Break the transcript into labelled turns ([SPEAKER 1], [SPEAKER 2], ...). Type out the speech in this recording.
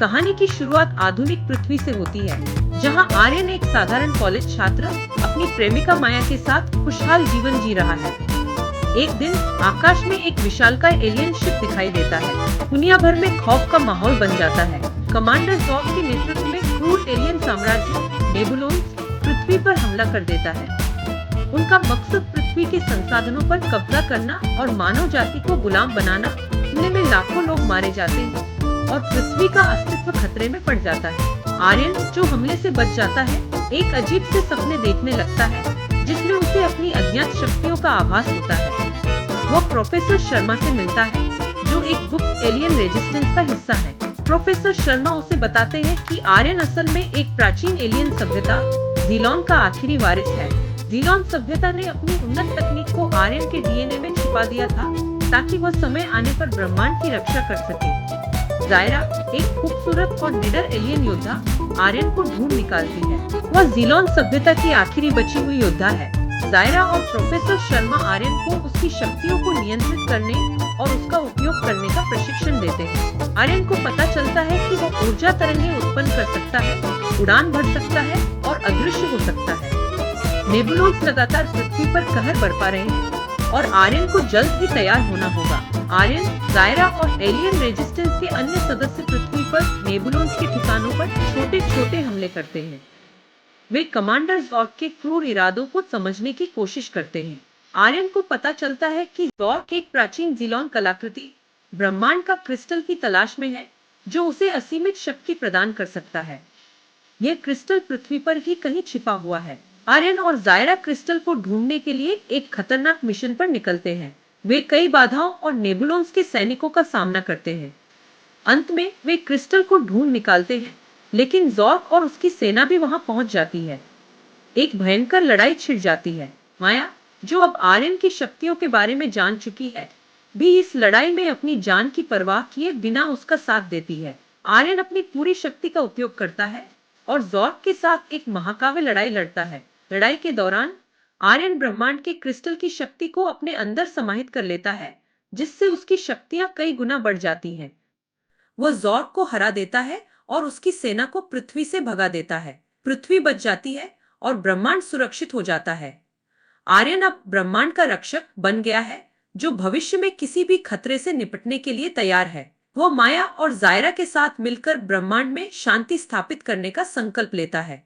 [SPEAKER 1] कहानी की शुरुआत आधुनिक पृथ्वी से होती है, जहां आर्यन एक साधारण कॉलेज छात्र अपनी प्रेमिका माया के साथ खुशहाल जीवन जी रहा है। एक दिन आकाश में एक विशालकाय एलियन शिप दिखाई देता है। दुनिया भर में खौफ का माहौल बन जाता है। कमांडर ज़ॉर्ग के नेतृत्व में क्रूर एलियन साम्राज्य नेबुलोन्स पृथ्वी पर हमला कर देता है। उनका मकसद पृथ्वी के संसाधनों पर कब्जा करना और मानव जाति को गुलाम बनाना। हमले में लाखों लोग मारे जाते हैं और पृथ्वी का अस्तित्व खतरे में पड़ जाता है। आर्यन, जो हमले से बच जाता है, एक अजीब से सपने देखने लगता है, जिसमें उसे अपनी अज्ञात शक्तियों का आभास होता है। वो प्रोफेसर शर्मा से मिलता है, जो एक गुप्त एलियन रेजिस्टेंस का हिस्सा है। प्रोफेसर शर्मा उसे बताते हैं कि आर्यन असल में एक प्राचीन एलियन सभ्यता ज़ीलोन का आखिरी वारिस है। ज़ीलोन सभ्यता ने अपनी उन्नत तकनीक को आर्यन के डीएनए में छिपा दिया था, ताकि वह समय आने पर ब्रह्मांड की रक्षा कर सके। ज़ायरा, एक खूबसूरत और निडर एलियन योद्धा, आर्यन को ढूंढ निकालती है। वह ज़ीलोन सभ्यता की आखिरी बची हुई योद्धा है। ज़ायरा और प्रोफेसर शर्मा आर्यन को उसकी शक्तियों को नियंत्रित करने और उसका उपयोग करने का प्रशिक्षण देते हैं। आर्यन को पता चलता है कि वो ऊर्जा तरंगें उत्पन्न कर सकता है, उड़ान भर सकता है और अदृश्य हो सकता है। नेबुलोन्स लगातार पृथ्वी पर कहर बरपा रहे हैं और आर्यन को जल्द ही तैयार होना होगा। आर्यन, ज़ायरा और एलियन रेजिस्टेंस के अन्य सदस्य पृथ्वी पर नेबुलोन्स के ठिकानों पर छोटे-छोटे हमले करते हैं। वे कमांडर ज़ॉर्ग के क्रूर इरादों को समझने की कोशिश करते हैं। आर्यन को पता चलता है कि ज़ॉर्ग एक प्राचीन ज़ीलोन कलाकृति ब्रह्मांड का क्रिस्टल की तलाश में है, जो उसे असीमित शक्ति प्रदान कर सकता है। यह क्रिस्टल पृथ्वी पर ही कहीं छिपा हुआ है। आर्यन और ज़ायरा क्रिस्टल को ढूंढने के लिए एक खतरनाक मिशन पर निकलते हैं। वे कई बाधाओं और नेबुलोन्स के सैनिकों का सामना करते हैं। अंत में वे क्रिस्टल को ढूंढ निकालते हैं, लेकिन ज़ॉर्ग और उसकी सेना भी वहां पहुंच जाती है। एक भयंकर लड़ाई छिड़ जाती है। माया, जो अब आर्यन की शक्तियों के बारे में जान चुकी है, भी इस लड़ाई में अपनी जान की परवाह किए बिना उसका साथ देती है। आर्यन अपनी पूरी शक्ति का उपयोग करता है और ज़ॉर्ग के साथ एक महाकाव्य लड़ाई लड़ता है। लड़ाई के दौरान आर्यन ब्रह्मांड के क्रिस्टल की शक्ति को अपने अंदर समाहित कर लेता है, जिससे उसकी शक्तियां कई गुना बढ़ जाती हैं। वह ज़ॉर्ग को हरा देता है और उसकी सेना को पृथ्वी से भगा देता है। पृथ्वी बच जाती है और ब्रह्मांड सुरक्षित हो जाता है। आर्यन अब ब्रह्मांड का रक्षक बन गया है, जो भविष्य में किसी भी खतरे से निपटने के लिए तैयार है। वो माया और ज़ायरा के साथ मिलकर ब्रह्मांड में शांति स्थापित करने का संकल्प लेता है।